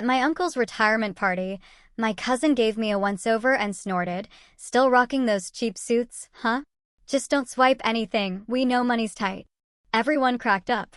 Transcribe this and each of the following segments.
At my uncle's retirement party, my cousin gave me a once-over and snorted, "Still rocking those cheap suits, huh? Just don't swipe anything, we know money's tight." Everyone cracked up.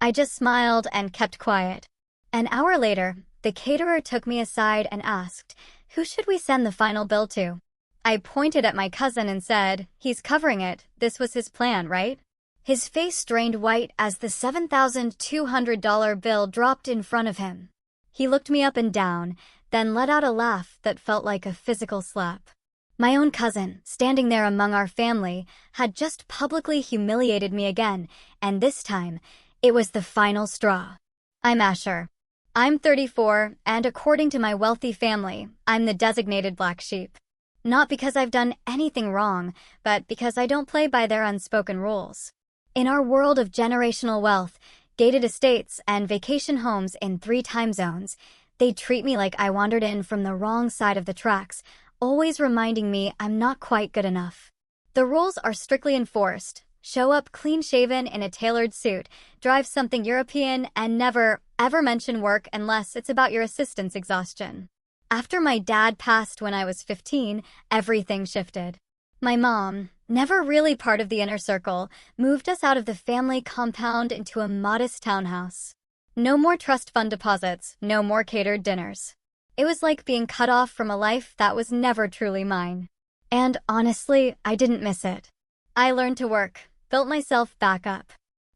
I just smiled and kept quiet. An hour later, the caterer took me aside and asked, "Who should we send the final bill to?" I pointed at my cousin and said, "He's covering it, this was his plan, right?" His face strained white as the $7,200 bill dropped in front of him. He looked me up and down, then let out a laugh that felt like a physical slap. My own cousin, standing there among our family, had just publicly humiliated me again, and this time, it was the final straw. I'm Asher. I'm 34, and according to my wealthy family, I'm the designated black sheep. Not because I've done anything wrong, but because I don't play by their unspoken rules. In our world of generational wealth, gated estates, and vacation homes in 3 time zones, they treat me like I wandered in from the wrong side of the tracks, always reminding me I'm not quite good enough. The rules are strictly enforced. Show up clean-shaven in a tailored suit, drive something European, and never, ever mention work unless it's about your assistant's exhaustion. After my dad passed when I was 15, everything shifted. My mom, never really part of the inner circle, moved us out of the family compound into a modest townhouse. No more trust fund deposits, no more catered dinners. It was like being cut off from a life that was never truly mine. And honestly, I didn't miss it. I learned to work, built myself back up.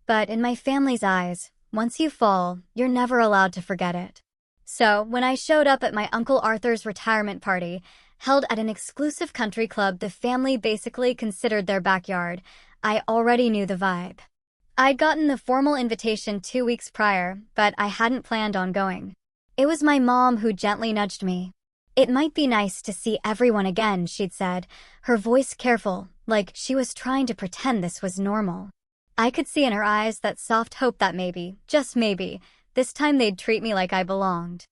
But in my family's eyes, once you fall, you're never allowed to forget it. So, when I showed up at my Uncle Arthur's retirement party, held at an exclusive country club the family basically considered their backyard, I already knew the vibe. I'd gotten the formal invitation 2 weeks prior, but I hadn't planned on going. It was my mom who gently nudged me. "It might be nice to see everyone again," she'd said, her voice careful, like she was trying to pretend this was normal. I could see in her eyes that soft hope that maybe, just maybe, this time they'd treat me like I belonged.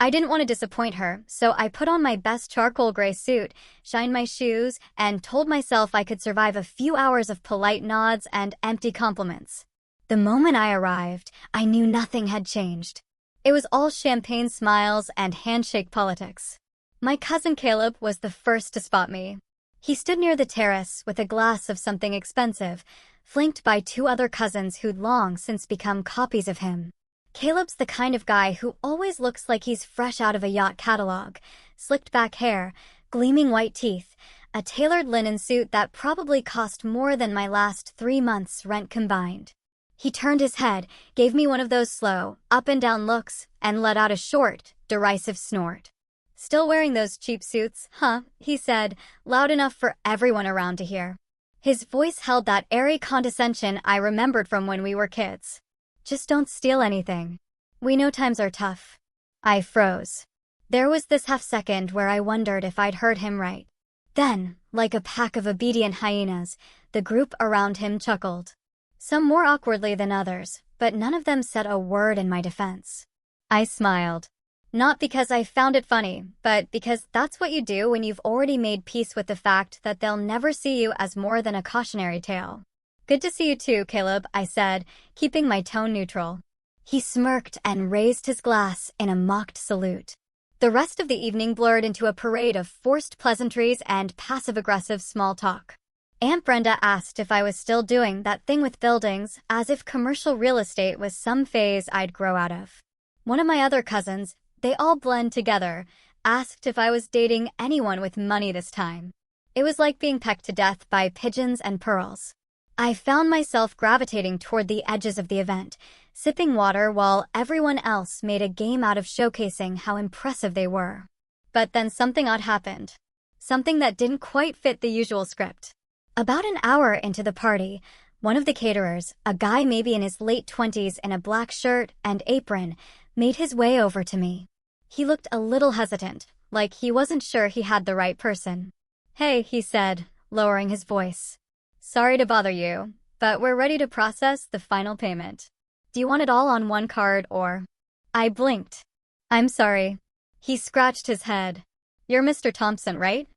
I didn't want to disappoint her, so I put on my best charcoal gray suit, shined my shoes, and told myself I could survive a few hours of polite nods and empty compliments. The moment I arrived, I knew nothing had changed. It was all champagne smiles and handshake politics. My cousin Caleb was the first to spot me. He stood near the terrace with a glass of something expensive, flanked by 2 other cousins who'd long since become copies of him. Caleb's the kind of guy who always looks like he's fresh out of a yacht catalog, slicked back hair, gleaming white teeth, a tailored linen suit that probably cost more than my last 3 months' rent combined. He turned his head, gave me one of those slow, up-and-down looks, and let out a short, derisive snort. "Still wearing those cheap suits, huh?" he said, loud enough for everyone around to hear. His voice held that airy condescension I remembered from when we were kids. "Just don't steal anything. We know times are tough." I froze. There was this half-second where I wondered if I'd heard him right. Then, like a pack of obedient hyenas, the group around him chuckled. Some more awkwardly than others, but none of them said a word in my defense. I smiled. Not because I found it funny, but because that's what you do when you've already made peace with the fact that they'll never see you as more than a cautionary tale. "Good to see you too, Caleb," I said, keeping my tone neutral. He smirked and raised his glass in a mocked salute. The rest of the evening blurred into a parade of forced pleasantries and passive-aggressive small talk. Aunt Brenda asked if I was still doing that thing with buildings, as if commercial real estate was some phase I'd grow out of. One of my other cousins, they all blend together, asked if I was dating anyone with money this time. It was like being pecked to death by pigeons and pearls. I found myself gravitating toward the edges of the event, sipping water while everyone else made a game out of showcasing how impressive they were. But then something odd happened. Something that didn't quite fit the usual script. About an hour into the party, one of the caterers, a guy maybe in his late 20s in a black shirt and apron, made his way over to me. He looked a little hesitant, like he wasn't sure he had the right person. "Hey," he said, lowering his voice. "Sorry to bother you, but we're ready to process the final payment. Do you want it all on one card or—" I blinked. "I'm sorry." He scratched his head. "You're Mr. Thompson, right?"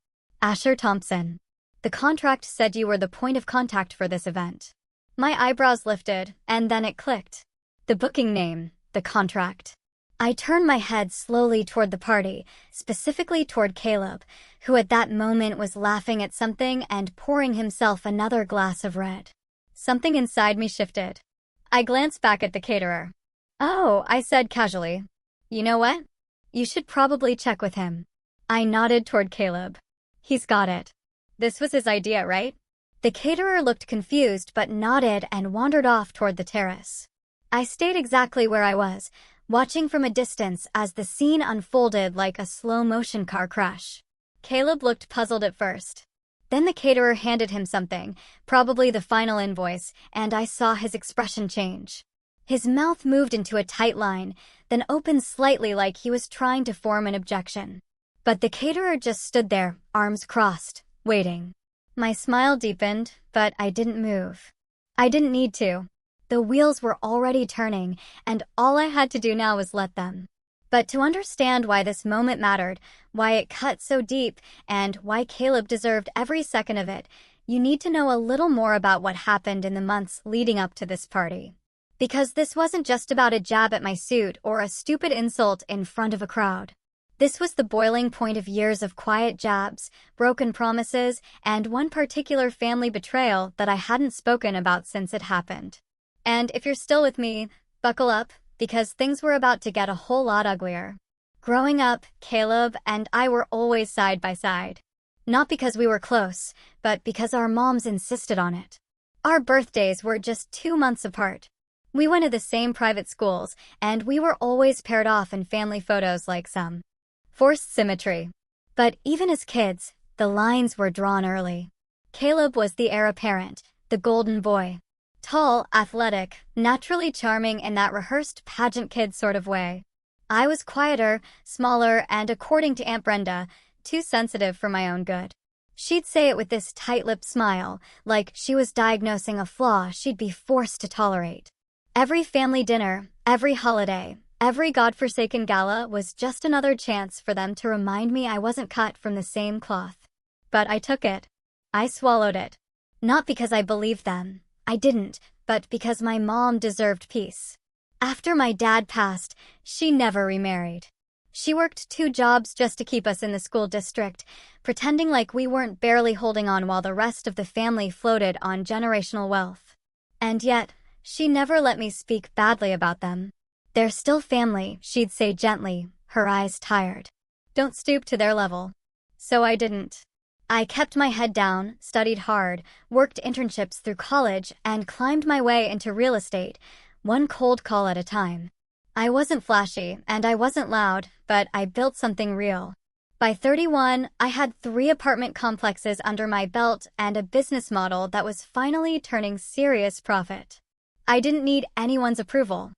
"Asher Thompson. The contract said you were the point of contact for this event." My eyebrows lifted, and then it clicked. The booking name, the contract. I turned my head slowly toward the party, specifically toward Caleb, who at that moment was laughing at something and pouring himself another glass of red. Something inside me shifted. I glanced back at the caterer. "Oh," I said casually. "You know what? You should probably check with him." I nodded toward Caleb. "He's got it." This was his idea, right? The caterer looked confused but nodded and wandered off toward the terrace. I stayed exactly where I was, watching from a distance as the scene unfolded like a slow-motion car crash. Caleb looked puzzled at first. Then the caterer handed him something, probably the final invoice, and I saw his expression change. His mouth moved into a tight line, then opened slightly like he was trying to form an objection. But the caterer just stood there, arms crossed, waiting. My smile deepened, but I didn't move. I didn't need to. The wheels were already turning, and all I had to do now was let them. But to understand why this moment mattered, why it cut so deep, and why Caleb deserved every second of it, you need to know a little more about what happened in the months leading up to this party. Because this wasn't just about a jab at my suit or a stupid insult in front of a crowd. This was the boiling point of years of quiet jabs, broken promises, and one particular family betrayal that I hadn't spoken about since it happened. And if you're still with me, buckle up, because things were about to get a whole lot uglier. Growing up, Caleb and I were always side by side. Not because we were close, but because our moms insisted on it. Our birthdays were just 2 months apart. We went to the same private schools, and we were always paired off in family photos like some forced symmetry. But even as kids, the lines were drawn early. Caleb was the heir apparent, the golden boy. Tall, athletic, naturally charming in that rehearsed pageant kid sort of way. I was quieter, smaller, and according to Aunt Brenda, too sensitive for my own good. She'd say it with this tight-lipped smile, like she was diagnosing a flaw she'd be forced to tolerate. Every family dinner, every holiday, every godforsaken gala was just another chance for them to remind me I wasn't cut from the same cloth. But I took it. I swallowed it. Not because I believed them. I didn't, but because my mom deserved peace. After my dad passed, she never remarried. She worked 2 jobs just to keep us in the school district, pretending like we weren't barely holding on while the rest of the family floated on generational wealth. And yet, she never let me speak badly about them. "They're still family," she'd say gently, her eyes tired. "Don't stoop to their level." So I didn't. I kept my head down, studied hard, worked internships through college, and climbed my way into real estate, one cold call at a time. I wasn't flashy, and I wasn't loud, but I built something real. By 31, I had 3 apartment complexes under my belt and a business model that was finally turning serious profit. I didn't need anyone's approval.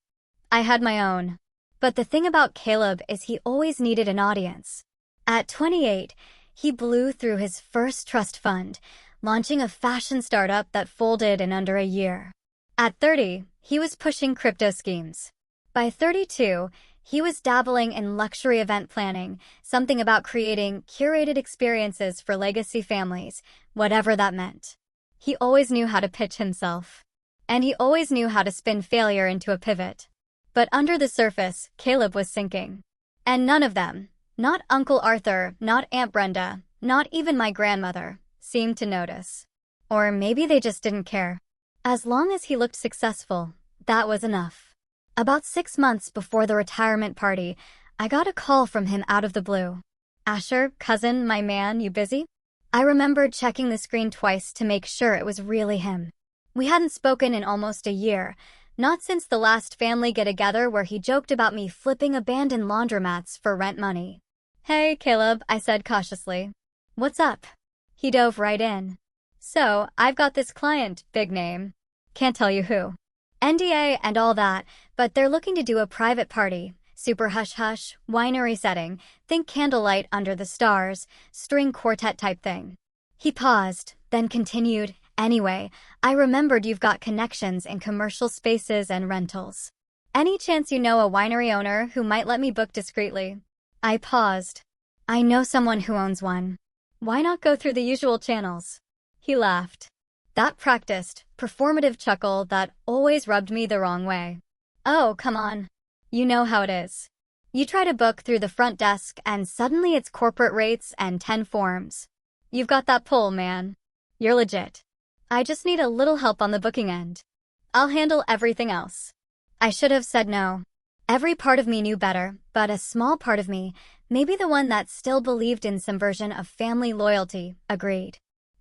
I had my own. But the thing about Caleb is he always needed an audience. At 28, he blew through his first trust fund, launching a fashion startup that folded in under a year. At 30, he was pushing crypto schemes. By 32, he was dabbling in luxury event planning, something about creating curated experiences for legacy families, whatever that meant. He always knew how to pitch himself. And he always knew how to spin failure into a pivot. But under the surface, Caleb was sinking. And none of them, not Uncle Arthur, not Aunt Brenda, not even my grandmother, seemed to notice. Or maybe they just didn't care. As long as he looked successful, that was enough. About 6 months before the retirement party, I got a call from him out of the blue. "Asher, cousin, my man, you busy?" I remembered checking the screen twice to make sure it was really him. We hadn't spoken in almost a year, not since the last family get-together where he joked about me flipping abandoned laundromats for rent money. "Hey, Caleb," I said cautiously. "What's up?" He dove right in. "So, I've got this client, big name. Can't tell you who. NDA and all that, but they're looking to do a private party, super hush-hush, winery setting, think candlelight under the stars, string quartet type thing." He paused, then continued, "Anyway, I remembered you've got connections in commercial spaces and rentals. Any chance you know a winery owner who might let me book discreetly?" I paused. "I know someone who owns one. Why not go through the usual channels?" He laughed. That practiced, performative chuckle that always rubbed me the wrong way. "Oh, come on. You know how it is." You try to book through the front desk and suddenly it's corporate rates and 10 forms. You've got that pull, man. You're legit. I just need a little help on the booking end. I'll handle everything else. I should have said no. Every part of me knew better, but a small part of me, maybe the one that still believed in some version of family loyalty, agreed.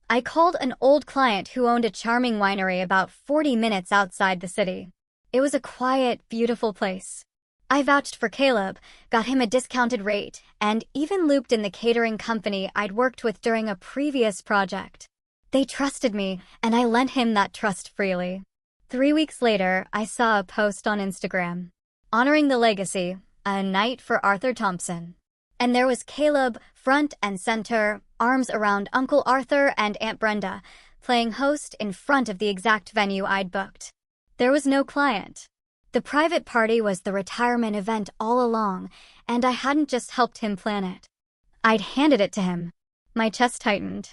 I called an old client who owned a charming winery about 40 minutes outside the city. It was a quiet, beautiful place. I vouched for Caleb, got him a discounted rate, and even looped in the catering company I'd worked with during a previous project. They trusted me, and I lent him that trust freely. 3 weeks later, I saw a post on Instagram. Honoring the legacy, a night for Arthur Thompson. And there was Caleb, front and center, arms around Uncle Arthur and Aunt Brenda, playing host in front of the exact venue I'd booked. There was no client. The private party was the retirement event all along, and I hadn't just helped him plan it. I'd handed it to him. My chest tightened.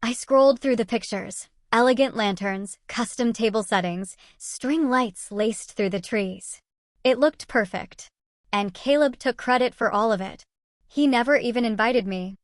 I scrolled through the pictures. Elegant lanterns, custom table settings, string lights laced through the trees. It looked perfect. And Caleb took credit for all of it. He never even invited me.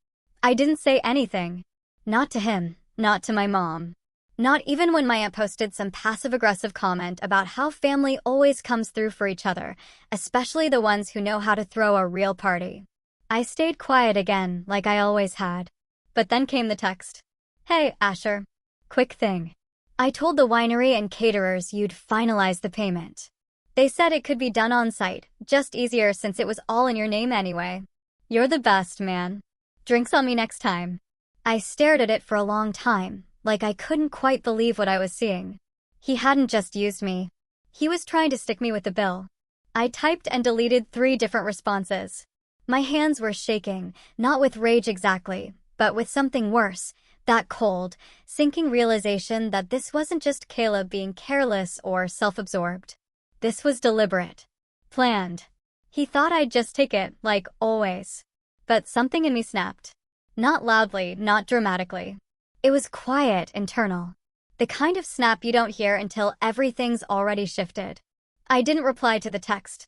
I didn't say anything. Not to him, not to my mom. Not even when my aunt posted some passive-aggressive comment about how family always comes through for each other, especially the ones who know how to throw a real party. I stayed quiet again, like I always had. But then came the text. Hey, Asher. Quick thing. I told the winery and caterers you'd finalize the payment. They said it could be done on site, just easier since it was all in your name anyway. You're the best, man. Drinks on me next time. I stared at it for a long time, like I couldn't quite believe what I was seeing. He hadn't just used me. He was trying to stick me with the bill. I typed and deleted 3 different responses. My hands were shaking, not with rage exactly, but with something worse, that cold, sinking realization that this wasn't just Caleb being careless or self-absorbed. This was deliberate. Planned. He thought I'd just take it, like always. But something in me snapped. Not loudly, not dramatically. It was quiet, internal. The kind of snap you don't hear until everything's already shifted. I didn't reply to the text.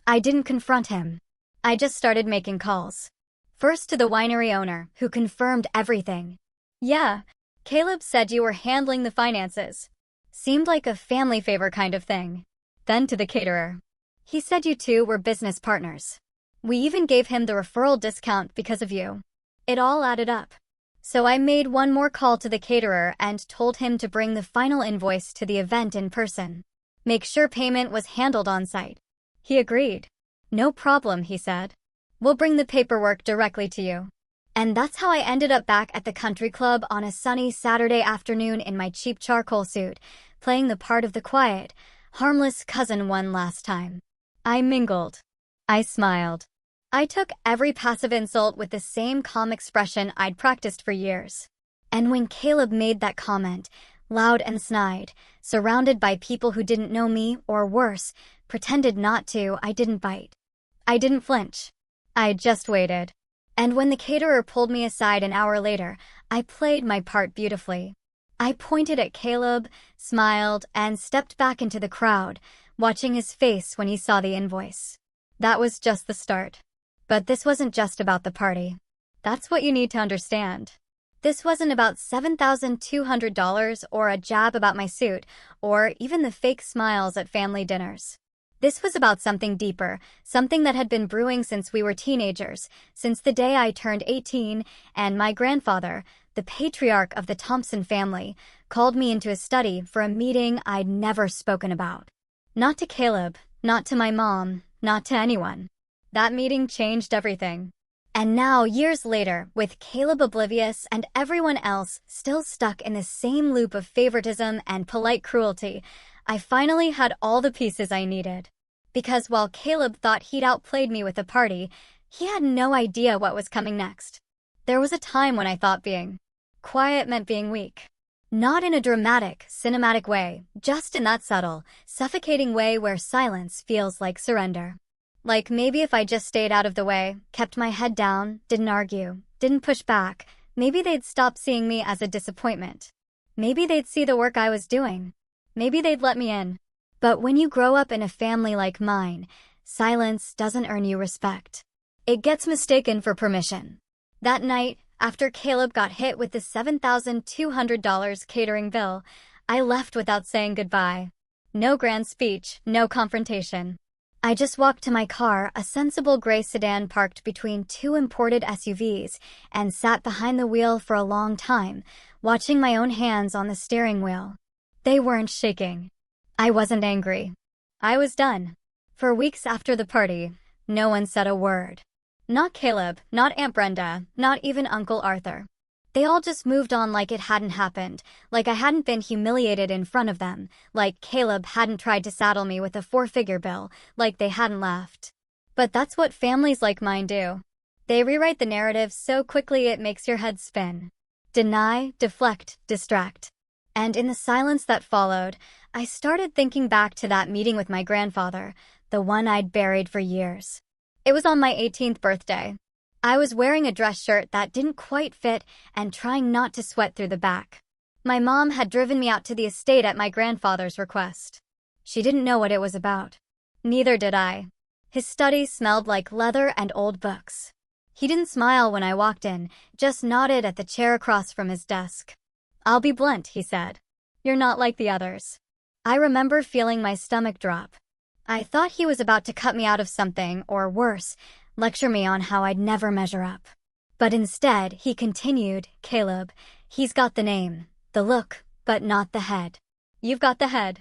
I didn't confront him. I just started making calls. First to the winery owner, who confirmed everything. Yeah, Caleb said you were handling the finances. Seemed like a family favor kind of thing. Then to the caterer. He said you two were business partners. We even gave him the referral discount because of you. It all added up. So I made one more call to the caterer and told him to bring the final invoice to the event in person. Make sure payment was handled on site. He agreed. No problem, he said. We'll bring the paperwork directly to you. And that's how I ended up back at the country club on a sunny Saturday afternoon in my cheap charcoal suit, playing the part of the quiet, harmless cousin one last time. I mingled. I smiled. I took every passive insult with the same calm expression I'd practiced for years. And when Caleb made that comment, loud and snide, surrounded by people who didn't know me, or worse, pretended not to, I didn't bite. I didn't flinch. I just waited. And when the caterer pulled me aside an hour later, I played my part beautifully. I pointed at Caleb, smiled, and stepped back into the crowd, watching his face when he saw the invoice. That was just the start. But this wasn't just about the party. That's what you need to understand. This wasn't about $7,200 or a jab about my suit, or even the fake smiles at family dinners. This was about something deeper, something that had been brewing since we were teenagers, since the day I turned 18, and my grandfather, the patriarch of the Thompson family, called me into his study for a meeting I'd never spoken about. Not to Caleb, not to my mom, not to anyone. That meeting changed everything. And now, years later, with Caleb oblivious and everyone else still stuck in the same loop of favoritism and polite cruelty, I finally had all the pieces I needed. Because while Caleb thought he'd outplayed me with the party, he had no idea what was coming next. There was a time when I thought being quiet meant being weak. Not in a dramatic, cinematic way, just in that subtle, suffocating way where silence feels like surrender. Like maybe if I just stayed out of the way, kept my head down, didn't argue, didn't push back, maybe they'd stop seeing me as a disappointment. Maybe they'd see the work I was doing. Maybe they'd let me in. But when you grow up in a family like mine, silence doesn't earn you respect. It gets mistaken for permission. That night, after Caleb got hit with the $7,200 catering bill, I left without saying goodbye. No grand speech, no confrontation. I just walked to my car, a sensible gray sedan parked between two imported SUVs, and sat behind the wheel for a long time, watching my own hands on the steering wheel. They weren't shaking. I wasn't angry. I was done. For weeks after the party, no one said a word. Not Caleb, not Aunt Brenda, not even Uncle Arthur. They all just moved on like it hadn't happened, like I hadn't been humiliated in front of them, like Caleb hadn't tried to saddle me with a four-figure bill, like they hadn't laughed. But that's what families like mine do. They rewrite the narrative so quickly it makes your head spin. Deny, deflect, distract. And in the silence that followed, I started thinking back to that meeting with my grandfather, the one I'd buried for years. It was on my 18th birthday. I was wearing a dress shirt that didn't quite fit and trying not to sweat through the back. My mom had driven me out to the estate at my grandfather's request. She didn't know what it was about. Neither did I. His study smelled like leather and old books. He didn't smile when I walked in, just nodded at the chair across from his desk. "I'll be blunt," he said. "You're not like the others." I remember feeling my stomach drop. I thought he was about to cut me out of something, or worse, lecture me on how I'd never measure up. But instead, he continued, "Caleb, he's got the name, the look, but not the head. You've got the head.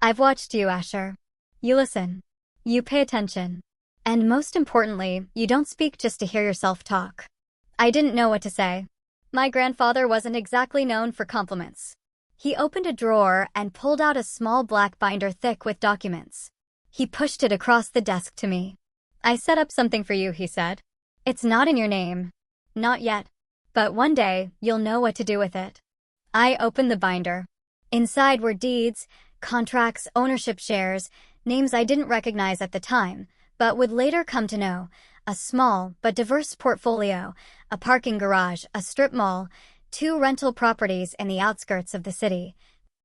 I've watched you, Asher. You listen. You pay attention. And most importantly, you don't speak just to hear yourself talk." I didn't know what to say. My grandfather wasn't exactly known for compliments. He opened a drawer and pulled out a small black binder thick with documents. He pushed it across the desk to me. "I set up something for you," he said. "It's not in your name. Not yet. But one day, you'll know what to do with it." I opened the binder. Inside were deeds, contracts, ownership shares, names I didn't recognize at the time, but would later come to know. A small but diverse portfolio, a parking garage, a strip mall, 2 rental properties in the outskirts of the city,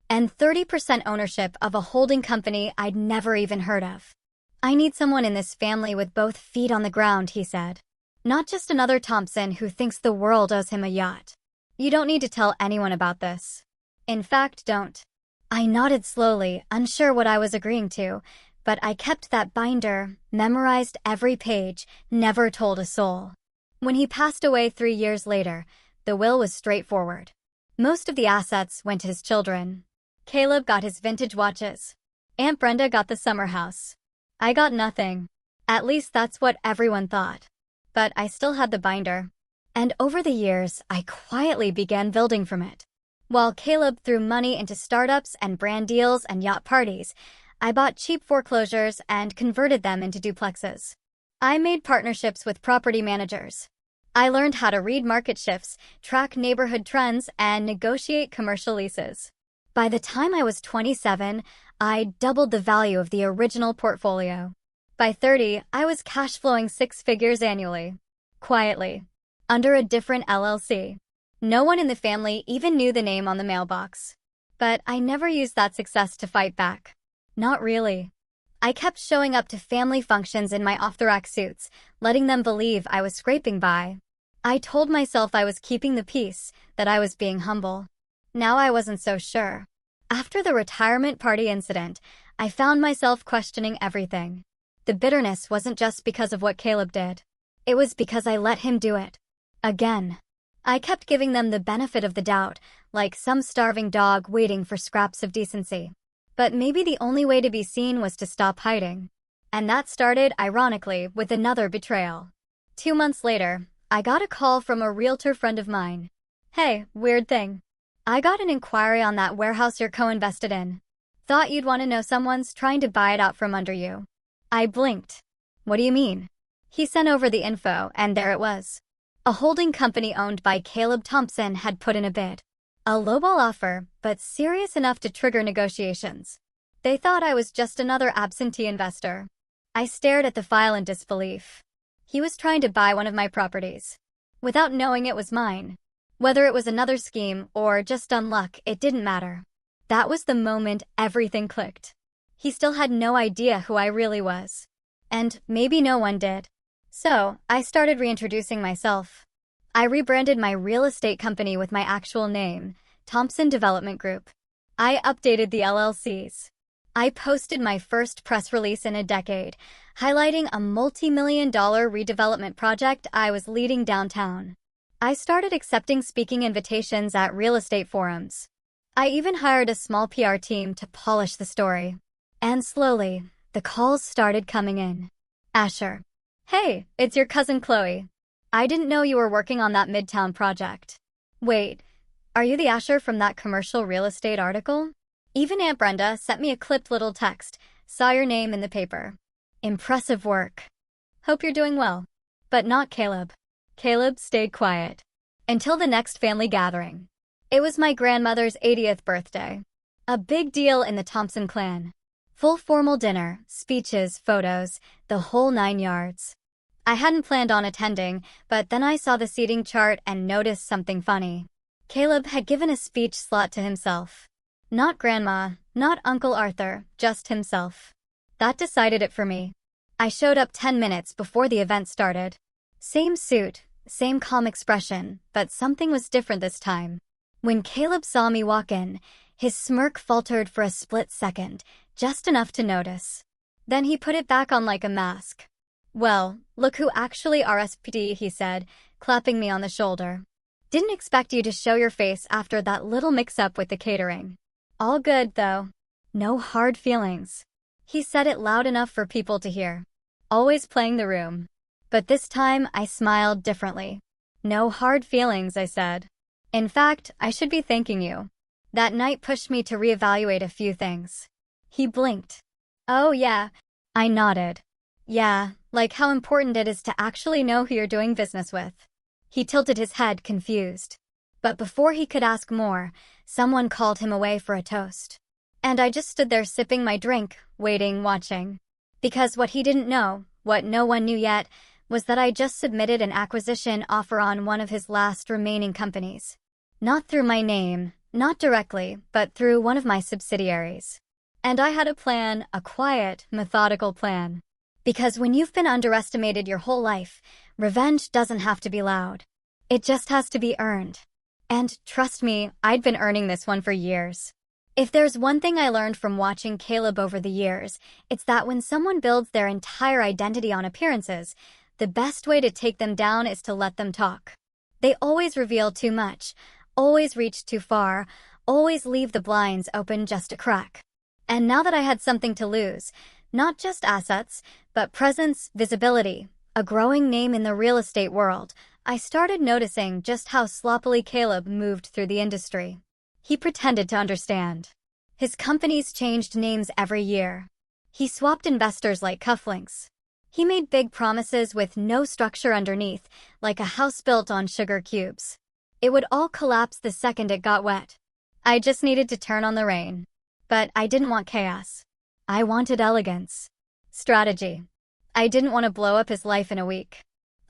and 30% ownership of a holding company I'd never even heard of. "I need someone in this family with both feet on the ground," he said. "Not just another Thompson who thinks the world owes him a yacht. You don't need to tell anyone about this. In fact, don't." I nodded slowly, unsure what I was agreeing to, but I kept that binder, memorized every page, never told a soul. When he passed away 3 years later, the will was straightforward. Most of the assets went to his children. Caleb got his vintage watches. Aunt Brenda got the summer house. I got nothing. At least that's what everyone thought. But I still had the binder. And over the years, I quietly began building from it. While Caleb threw money into startups and brand deals and yacht parties, I bought cheap foreclosures and converted them into duplexes. I made partnerships with property managers. I learned how to read market shifts, track neighborhood trends, and negotiate commercial leases. By the time I was 27, I doubled the value of the original portfolio. By 30, I was cash flowing 6 figures annually. Quietly. Under a different LLC. No one in the family even knew the name on the mailbox. But I never used that success to fight back. Not really. I kept showing up to family functions in my off-the-rack suits, letting them believe I was scraping by. I told myself I was keeping the peace, that I was being humble. Now I wasn't so sure. After the retirement party incident, I found myself questioning everything. The bitterness wasn't just because of what Caleb did. It was because I let him do it. Again. I kept giving them the benefit of the doubt, like some starving dog waiting for scraps of decency. But maybe the only way to be seen was to stop hiding. And that started, ironically, with another betrayal. 2 months later, I got a call from a realtor friend of mine. "Hey, weird thing. I got an inquiry on that warehouse you're co-invested in. Thought you'd want to know someone's trying to buy it out from under you." I blinked. "What do you mean?" He sent over the info, and there it was. A holding company owned by Caleb Thompson had put in a bid. A lowball offer, but serious enough to trigger negotiations. They thought I was just another absentee investor. I stared at the file in disbelief. He was trying to buy one of my properties. Without knowing it was mine. Whether it was another scheme or just unluck, it didn't matter. That was the moment everything clicked. He still had no idea who I really was. And maybe no one did. So, I started reintroducing myself. I rebranded my real estate company with my actual name, Thompson Development Group. I updated the LLCs. I posted my first press release in a decade, highlighting a multi-million-dollar redevelopment project I was leading downtown. I started accepting speaking invitations at real estate forums. I even hired a small PR team to polish the story. And slowly, the calls started coming in. Asher. Hey, it's your cousin Chloe. I didn't know you were working on that Midtown project. Wait, are you the Asher from that commercial real estate article? Even Aunt Brenda sent me a clipped little text. Saw your name in the paper. Impressive work. Hope you're doing well. But not Caleb. Caleb stayed quiet. Until the next family gathering. It was my grandmother's 80th birthday. A big deal in the Thompson clan. Full formal dinner, speeches, photos, the whole 9 yards. I hadn't planned on attending, but then I saw the seating chart and noticed something funny. Caleb had given a speech slot to himself. Not Grandma, not Uncle Arthur, just himself. That decided it for me. I showed up 10 minutes before the event started. Same suit, same calm expression, but something was different this time. When Caleb saw me walk in, his smirk faltered for a split second, just enough to notice. Then he put it back on like a mask. Well, look who actually RSVP'd, he said, clapping me on the shoulder. Didn't expect you to show your face after that little mix-up with the catering. All good, though. No hard feelings. He said it loud enough for people to hear. Always playing the room. But this time, I smiled differently. No hard feelings, I said. In fact, I should be thanking you. That night pushed me to reevaluate a few things. He blinked. Oh yeah. I nodded. Yeah, like how important it is to actually know who you're doing business with. He tilted his head, confused. But before he could ask more, someone called him away for a toast. And I just stood there sipping my drink, waiting, watching. Because what he didn't know, what no one knew yet, was that I just submitted an acquisition offer on one of his last remaining companies. Not through my name, not directly, but through one of my subsidiaries. And I had a plan, a quiet, methodical plan. Because when you've been underestimated your whole life, revenge doesn't have to be loud. It just has to be earned. And trust me, I'd been earning this one for years. If there's one thing I learned from watching Caleb over the years, it's that when someone builds their entire identity on appearances, the best way to take them down is to let them talk. They always reveal too much, always reach too far, always leave the blinds open just a crack. And now that I had something to lose, not just assets, but presence, visibility, a growing name in the real estate world, I started noticing just how sloppily Caleb moved through the industry. He pretended to understand. His companies changed names every year. He swapped investors like cufflinks. He made big promises with no structure underneath, like a house built on sugar cubes. It would all collapse the second it got wet. I just needed to turn on the rain. But I didn't want chaos. I wanted elegance. Strategy. I didn't want to blow up his life in a week.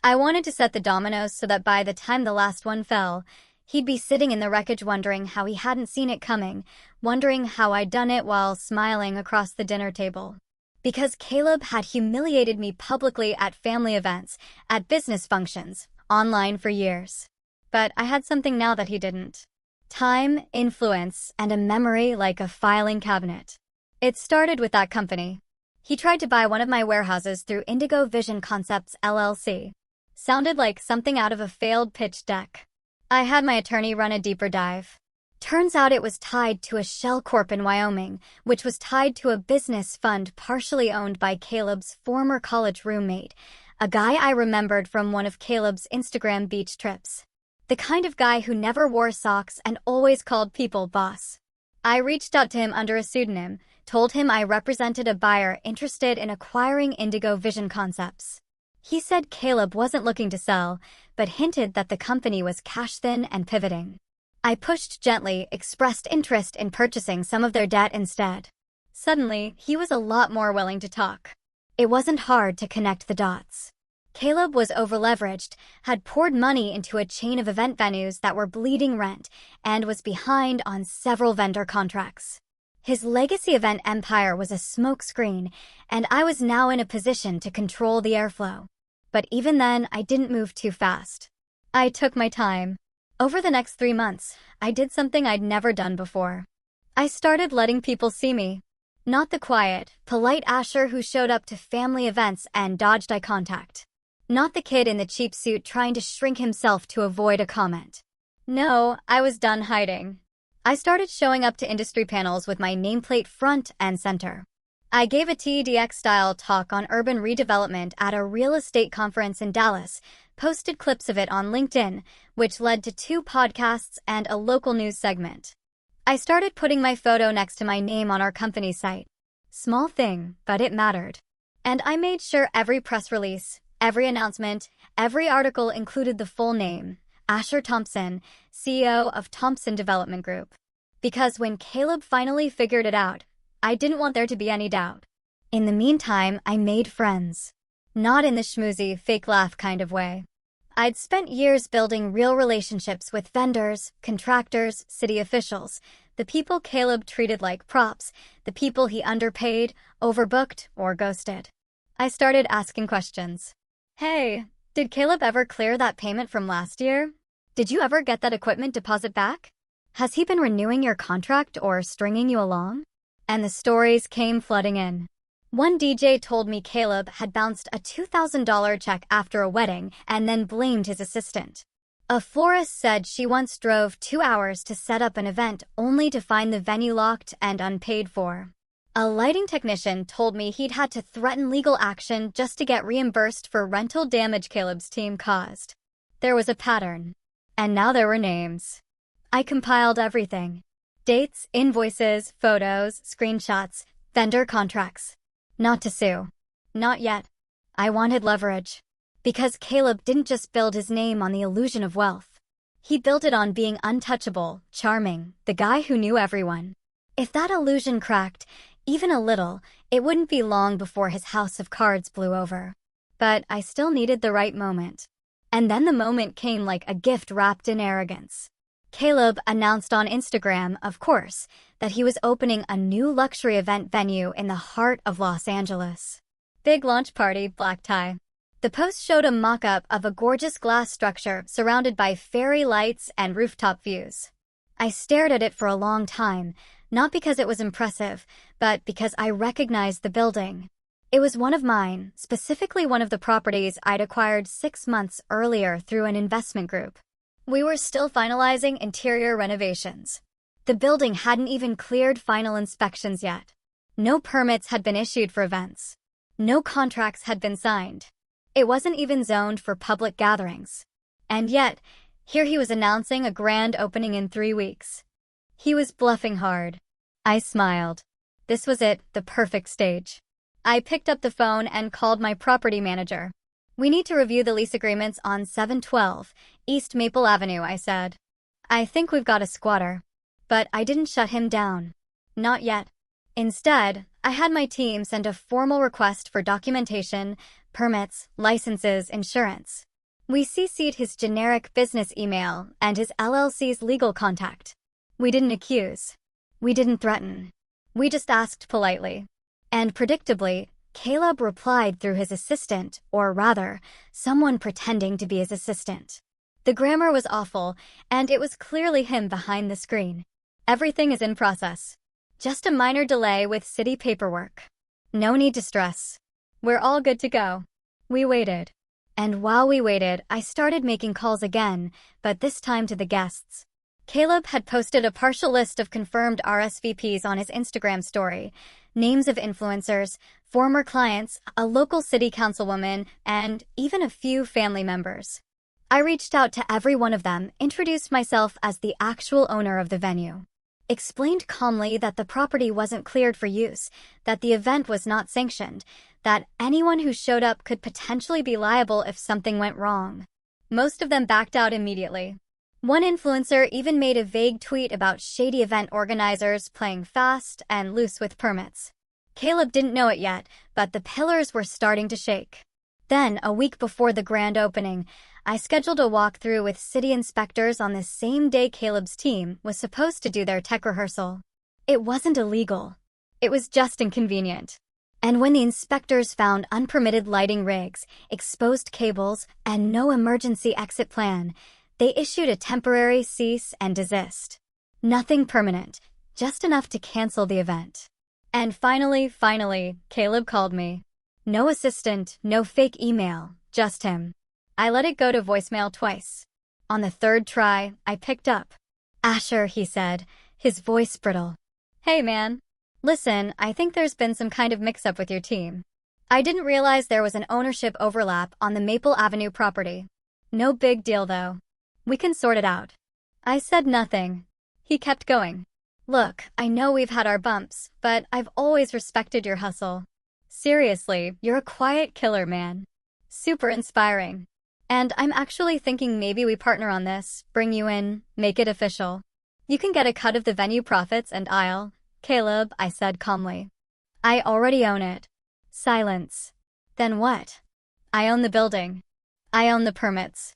I wanted to set the dominoes so that by the time the last one fell, he'd be sitting in the wreckage wondering how he hadn't seen it coming, wondering how I'd done it while smiling across the dinner table. Because Caleb had humiliated me publicly at family events, at business functions, online for years. But I had something now that he didn't. Time, influence, and a memory like a filing cabinet. It started with that company. He tried to buy one of my warehouses through Indigo Vision Concepts LLC. Sounded like something out of a failed pitch deck. I had my attorney run a deeper dive. Turns out it was tied to a shell corp in Wyoming, which was tied to a business fund partially owned by Caleb's former college roommate, a guy I remembered from one of Caleb's Instagram beach trips. The kind of guy who never wore socks and always called people boss. I reached out to him under a pseudonym, told him I represented a buyer interested in acquiring Indigo Vision Concepts. He said Caleb wasn't looking to sell, but hinted that the company was cash thin and pivoting. I pushed gently, expressed interest in purchasing some of their debt instead. Suddenly, he was a lot more willing to talk. It wasn't hard to connect the dots. Caleb was overleveraged, had poured money into a chain of event venues that were bleeding rent, and was behind on several vendor contracts. His legacy event empire was a smokescreen, and I was now in a position to control the airflow. But even then, I didn't move too fast. I took my time. Over the next 3 months, I did something I'd never done before. I started letting people see me. Not the quiet, polite Asher who showed up to family events and dodged eye contact. Not the kid in the cheap suit trying to shrink himself to avoid a comment. No, I was done hiding. I started showing up to industry panels with my nameplate front and center. I gave a TEDx-style talk on urban redevelopment at a real estate conference in Dallas, posted clips of it on LinkedIn, which led to 2 podcasts and a local news segment. I started putting my photo next to my name on our company site. Small thing, but it mattered. And I made sure every press release, every announcement, every article included the full name, Asher Thompson, CEO of Thompson Development Group. Because when Caleb finally figured it out, I didn't want there to be any doubt. In the meantime, I made friends. Not in the schmoozy, fake laugh kind of way. I'd spent years building real relationships with vendors, contractors, city officials, the people Caleb treated like props, the people he underpaid, overbooked, or ghosted. I started asking questions. Hey, did Caleb ever clear that payment from last year? Did you ever get that equipment deposit back? Has he been renewing your contract or stringing you along? And the stories came flooding in. One DJ told me Caleb had bounced a $2,000 check after a wedding and then blamed his assistant. A florist said she once drove 2 hours to set up an event only to find the venue locked and unpaid for. A lighting technician told me he'd had to threaten legal action just to get reimbursed for rental damage Caleb's team caused. There was a pattern. And now there were names. I compiled everything. Dates, invoices, photos, screenshots, vendor contracts. Not to sue. Not yet. I wanted leverage. Because Caleb didn't just build his name on the illusion of wealth. He built it on being untouchable, charming, the guy who knew everyone. If that illusion cracked, even a little, it wouldn't be long before his house of cards blew over. But I still needed the right moment. And then the moment came like a gift wrapped in arrogance. Caleb announced on Instagram, of course, that he was opening a new luxury event venue in the heart of Los Angeles. Big launch party, black tie. The post showed a mock-up of a gorgeous glass structure surrounded by fairy lights and rooftop views. I stared at it for a long time, not because it was impressive, but because I recognized the building. It was one of mine, specifically one of the properties I'd acquired 6 months earlier through an investment group. We were still finalizing interior renovations. The building hadn't even cleared final inspections yet. No permits had been issued for events. No contracts had been signed. It wasn't even zoned for public gatherings. And yet, here he was announcing a grand opening in 3 weeks. He was bluffing hard. I smiled. This was it, the perfect stage. I picked up the phone and called my property manager. We need to review the lease agreements on 712 East Maple Avenue, I said. I think we've got a squatter. But I didn't shut him down. Not yet. Instead, I had my team send a formal request for documentation, permits, licenses, insurance. We CC'd his generic business email and his LLC's legal contact. We didn't accuse. We didn't threaten. We just asked politely. And predictably, Caleb replied through his assistant, or rather, someone pretending to be his assistant. The grammar was awful, and it was clearly him behind the screen. Everything is in process. Just a minor delay with city paperwork. No need to stress. We're all good to go. We waited. And while we waited, I started making calls again, but this time to the guests. Caleb had posted a partial list of confirmed RSVPs on his Instagram story, names of influencers, former clients, a local city councilwoman, and even a few family members. I reached out to every one of them, introduced myself as the actual owner of the venue. Explained calmly that the property wasn't cleared for use, that the event was not sanctioned, that anyone who showed up could potentially be liable if something went wrong. Most of them backed out immediately. One influencer even made a vague tweet about shady event organizers playing fast and loose with permits. Caleb didn't know it yet, but the pillars were starting to shake. Then, a week before the grand opening, I scheduled a walkthrough with city inspectors on the same day Caleb's team was supposed to do their tech rehearsal. It wasn't illegal. It was just inconvenient. And when the inspectors found unpermitted lighting rigs, exposed cables, and no emergency exit plan, they issued a temporary cease and desist. Nothing permanent, just enough to cancel the event. And finally, Caleb called me. No assistant, no fake email, just him. I let it go to voicemail twice. On the third try, I picked up. Asher, he said, his voice brittle. Hey man. Listen, I think there's been some kind of mix-up with your team. I didn't realize there was an ownership overlap on the Maple Avenue property. No big deal though. We can sort it out. I said nothing. He kept going. Look, I know we've had our bumps, but I've always respected your hustle. Seriously, you're a quiet killer, man. Super inspiring. And I'm actually thinking maybe we partner on this, bring you in, make it official. You can get a cut of the venue profits and Caleb, I said calmly. I already own it. Silence. Then what? I own the building. I own the permits.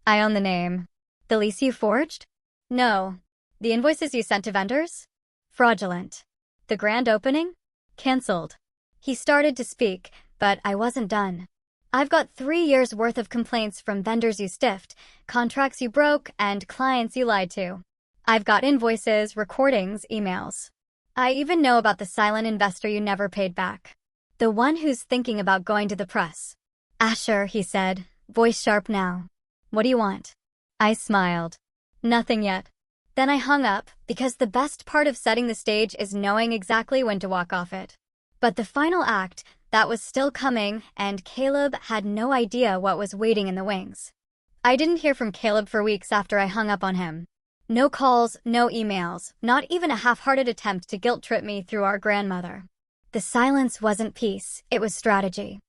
I own the name. The lease you forged? No. The invoices you sent to vendors? Fraudulent. The grand opening? Cancelled. He started to speak, but I wasn't done. I've got 3 years' worth of complaints from vendors you stiffed, contracts you broke, and clients you lied to. I've got invoices, recordings, emails. I even know about the silent investor you never paid back. The one who's thinking about going to the press. Asher, he said, voice sharp now. What do you want? I smiled. Nothing yet. Then I hung up, because the best part of setting the stage is knowing exactly when to walk off it. But the final act, that was still coming, and Caleb had no idea what was waiting in the wings. I didn't hear from Caleb for weeks after I hung up on him. No calls, no emails, not even a half-hearted attempt to guilt-trip me through our grandmother. The silence wasn't peace, it was strategy.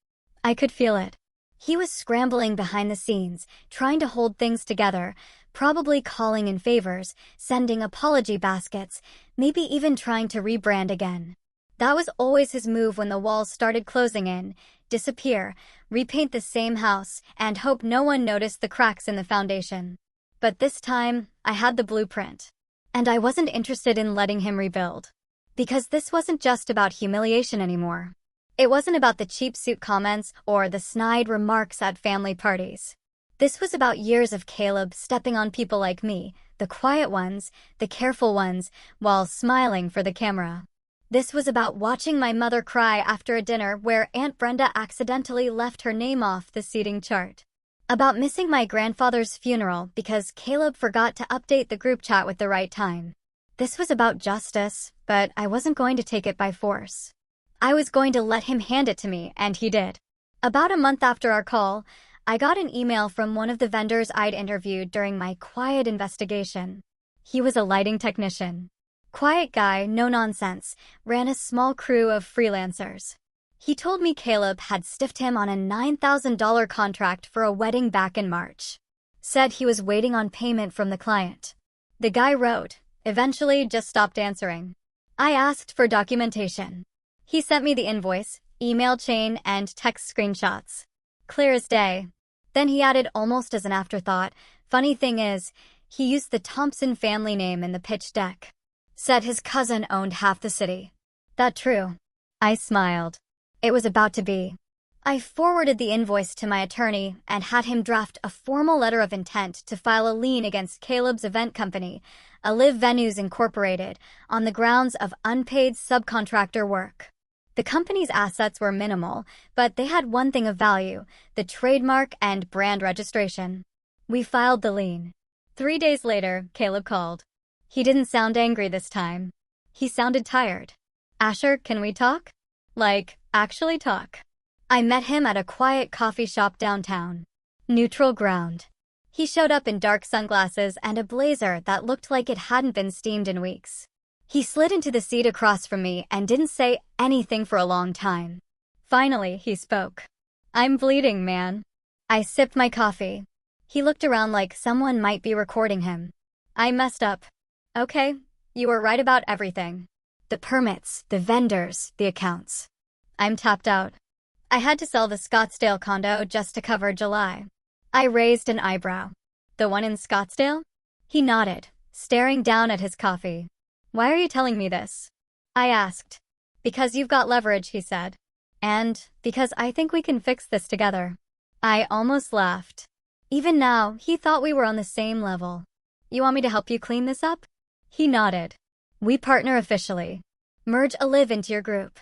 I could feel it. He was scrambling behind the scenes, trying to hold things together, probably calling in favors, sending apology baskets, maybe even trying to rebrand again. That was always his move when the walls started closing in: disappear, repaint the same house, and hope no one noticed the cracks in the foundation. But this time, I had the blueprint. And I wasn't interested in letting him rebuild. Because this wasn't just about humiliation anymore. It wasn't about the cheap suit comments or the snide remarks at family parties. This was about years of Caleb stepping on people like me, the quiet ones, the careful ones, while smiling for the camera. This was about watching my mother cry after a dinner where Aunt Brenda accidentally left her name off the seating chart. About missing my grandfather's funeral because Caleb forgot to update the group chat with the right time. This was about justice, but I wasn't going to take it by force. I was going to let him hand it to me, and he did. About a month after our call, I got an email from one of the vendors I'd interviewed during my quiet investigation. He was a lighting technician. Quiet guy, no nonsense, ran a small crew of freelancers. He told me Caleb had stiffed him on a $9,000 contract for a wedding back in March. Said he was waiting on payment from the client. The guy wrote, eventually just stopped answering. I asked for documentation. He sent me the invoice, email chain, and text screenshots. Clear as day. Then he added almost as an afterthought, funny thing is, he used the Thompson family name in the pitch deck. Said his cousin owned half the city. That true? I smiled. It was about to be. I forwarded the invoice to my attorney and had him draft a formal letter of intent to file a lien against Caleb's event company, Alive Venues Incorporated, on the grounds of unpaid subcontractor work. The company's assets were minimal, but they had one thing of value: the trademark and brand registration. We filed the lien. 3 days later, Caleb called. He didn't sound angry this time. He sounded tired. Asher, can we talk? Like, actually talk. I met him at a quiet coffee shop downtown. Neutral ground. He showed up in dark sunglasses and a blazer that looked like it hadn't been steamed in weeks. He slid into the seat across from me and didn't say anything for a long time. Finally, he spoke. I'm bleeding, man. I sipped my coffee. He looked around like someone might be recording him. I messed up. Okay, you were right about everything. The permits, the vendors, the accounts. I'm tapped out. I had to sell the Scottsdale condo just to cover July. I raised an eyebrow. The one in Scottsdale? He nodded, staring down at his coffee. Why are you telling me this? I asked. Because you've got leverage, he said. And because I think we can fix this together. I almost laughed. Even now, he thought we were on the same level. You want me to help you clean this up? He nodded. We partner officially. Merge Olive into your group.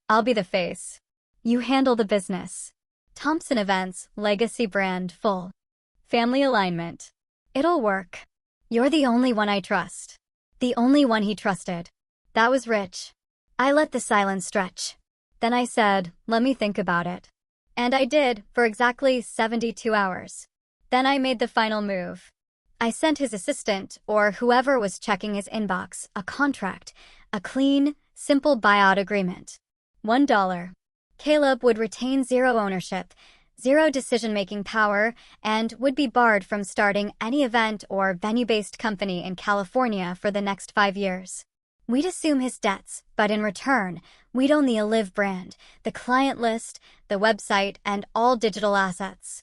I'll be the face. You handle the business. Thompson Events, legacy brand, full. Family alignment. It'll work. You're the only one I trust. The only one he trusted. That was rich. I let the silence stretch. Then I said, let me think about it. And I did, for exactly 72 hours. Then I made the final move. I sent his assistant, or whoever was checking his inbox, a contract, a clean, simple buyout agreement. $1. Caleb would retain zero ownership, zero decision-making power, and would be barred from starting any event or venue-based company in California for the next 5 years. We'd assume his debts, but in return, we'd own the Olive brand, the client list, the website, and all digital assets.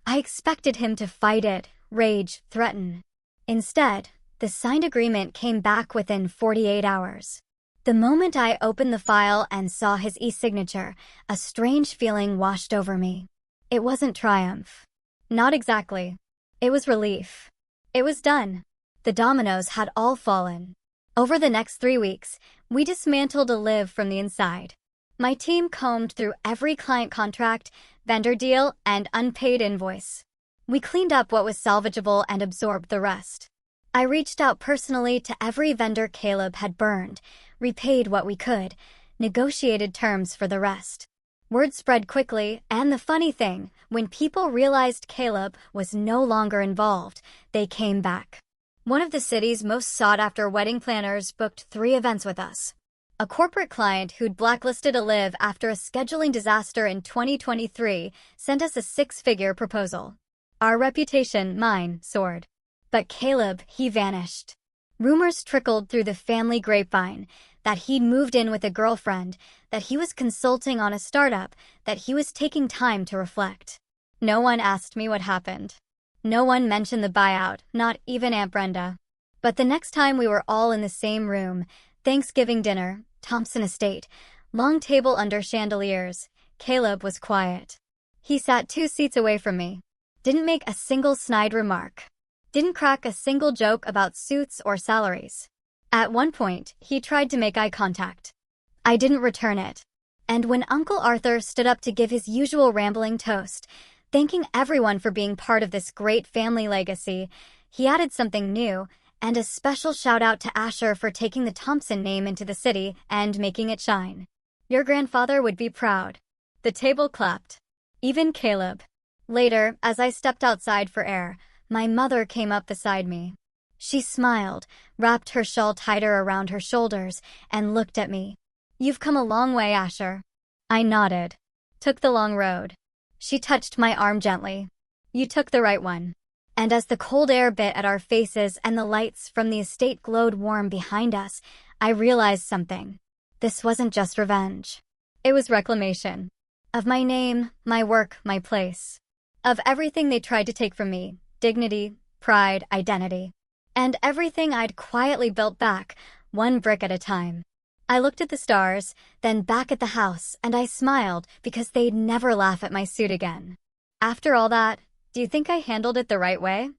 I expected him to fight it, rage, threaten. Instead, the signed agreement came back within 48 hours. The moment I opened the file and saw his e-signature, a strange feeling washed over me. It wasn't triumph. Not exactly. It was relief. It was done. The dominoes had all fallen. Over the next 3 weeks, we dismantled Olive from the inside. My team combed through every client contract, vendor deal, and unpaid invoice. We cleaned up what was salvageable and absorbed the rest. I reached out personally to every vendor Caleb had burned, repaid what we could, negotiated terms for the rest. Word spread quickly, and the funny thing, when people realized Caleb was no longer involved, they came back. One of the city's most sought-after wedding planners booked 3 events with us. A corporate client who'd blacklisted Olive after a scheduling disaster in 2023 sent us a 6-figure proposal. Our reputation, mine, soared. But Caleb, he vanished. Rumors trickled through the family grapevine that he'd moved in with a girlfriend, that he was consulting on a startup, that he was taking time to reflect. No one asked me what happened. No one mentioned the buyout, not even Aunt Brenda. But the next time we were all in the same room, Thanksgiving dinner, Thompson Estate, long table under chandeliers, Caleb was quiet. He sat 2 seats away from me. Didn't make a single snide remark. Didn't crack a single joke about suits or salaries. At one point, he tried to make eye contact. I didn't return it. And when Uncle Arthur stood up to give his usual rambling toast, thanking everyone for being part of this great family legacy, he added something new, and a special shout-out to Asher for taking the Thompson name into the city and making it shine. Your grandfather would be proud. The table clapped. Even Caleb. Later, as I stepped outside for air, my mother came up beside me. She smiled, wrapped her shawl tighter around her shoulders, and looked at me. You've come a long way, Asher. I nodded. Took the long road. She touched my arm gently. You took the right one. And as the cold air bit at our faces and the lights from the estate glowed warm behind us, I realized something. This wasn't just revenge. It was reclamation. Of my name, my work, my place. Of everything they tried to take from me, dignity, pride, identity. And everything I'd quietly built back, one brick at a time. I looked at the stars, then back at the house, and I smiled because they'd never laugh at my suit again. After all that, do you think I handled it the right way?